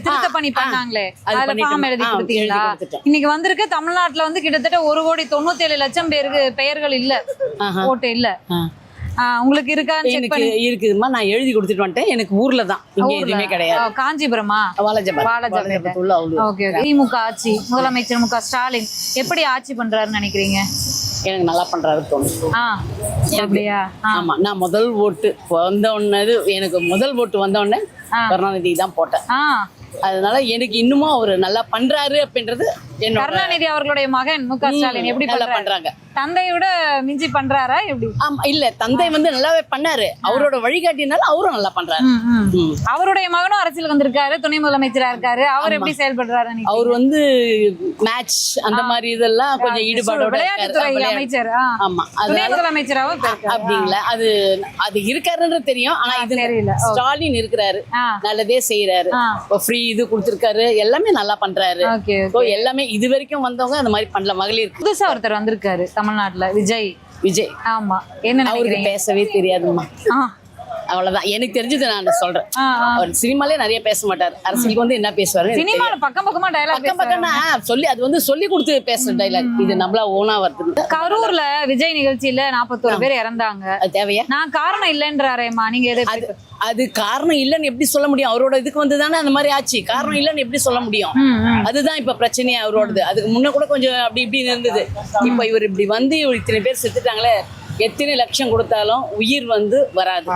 திருத்த பணி பண்ணாங்களே அதுல ஃபார்ம் எழுதி கொடுத்தீங்களா? இன்னைக்கு வந்திருக்கு தமிழ்நாட்டுல வந்து கிட்டத்தட்ட 1,97,00,000 பேருக்கு பெயர்கள் இல்ல, ஓட்டு இல்ல. உங்களுக்கு இருக்கான்னு செக் பண்ணி இருக்குதுமா. நான் எழுதி கொடுத்துட்டு வந்துட்டேன். எனக்கு ஊர்ல தான், இங்க எதுவுமே கிடையாது. காஞ்சிபுரமா? ஓகே. திமுக ஆட்சி, முதலமைச்சர் மு.க. ஸ்டாலின் எப்படி ஆட்சி பண்றாருன்னு நினைக்கிறீங்க? எனக்கு நல்லா பண்றாரு தோணுது. அப்படியா? ஆமா, நான் முதல் ஓட்டு வந்த உடனே, எனக்கு முதல் ஓட்டு வந்த உடனே கருணாநிதி தான் போட்டேன். அதனால எனக்கு இன்னமும் அவரு நல்லா பண்றாரு அப்படின்றது. கருணாநிதி அவர்களுடைய மகன் மு.க. ஸ்டாலின் எப்படி பண்றாங்க? தந்தையை விட மிஞ்சி பண்றாரா எப்படி? ஆமா, இல்ல தந்தை வந்து நல்லாவே பண்ணாரு. அவரோட வழிகாட்டினால அவரும் நல்லா பண்றாரு. அவருடைய மகனும் அரசியல் வந்திருக்காரு, துணை முதலமைச்சரா இருக்காரு. அவர் எப்படி செயல்படுறாரு? அவர் வந்து மேட்ச் அந்த மாதிரி இதெல்லாம் கொஞ்சம் ஈடுபாடோட விளையாட்டுத்துறை அமைச்சர். ஆமா, துணை முதலமைச்சராவும் அப்படிங்களா? அது இருக்காருன்றது தெரியும். ஆனா இது தெரியல. ஸ்டாலின் இருக்கிறாரு, நல்லதே செய்யறாரு. ஃப்ரீ இது கொடுத்திருக்காரு, எல்லாமே நல்லா பண்றாரு. எல்லாமே இது வரைக்கும் வந்தவங்க அந்த மாதிரி பண்ணல. மகளிர் புதுசா ஒருத்தர் வந்திருக்காரு தமிழ்நாட்டுல, விஜய். ஆமா, என்ன அவருக்கு பேசவே தெரியாதுமா. அவ்வளவுதான் எனக்கு தெரிஞ்சது. நான் சொல்றேன், அவர் சினிமாலே நிறைய பேச மாட்டாரு. அரசியலுக்கு வந்து என்ன பேசுவாரு? சினிமால பக்கமா டைலாக் சொல்லி அது வந்து சொல்லி கொடுத்து பேசுற டைலாக். இது நம்மளா ஓனா வருது. கரூர்ல விஜய் நிகழ்ச்சியில 41 பேர் இறந்தாங்க. அது தேவையா? நான் காரணம் இல்லைன்றாரேம்மா, நீங்க அது காரணம் இல்லைன்னு எப்படி சொல்ல முடியும்? அவரோட இதுக்கு வந்து தானே அந்த மாதிரி ஆச்சு. காரணம் இல்லைன்னு எப்படி சொல்ல முடியும்? அதுதான் இப்ப பிரச்சனையா அவரோடது. அதுக்கு முன்ன கூட கொஞ்சம் அப்படி இப்படி இருந்தது. இப்ப இவர் இப்படி வந்து இத்தனை பேர் செத்துட்டாங்களே, எத்தனை லட்சம் கொடுத்தாலும் உயிர் வந்து வராது.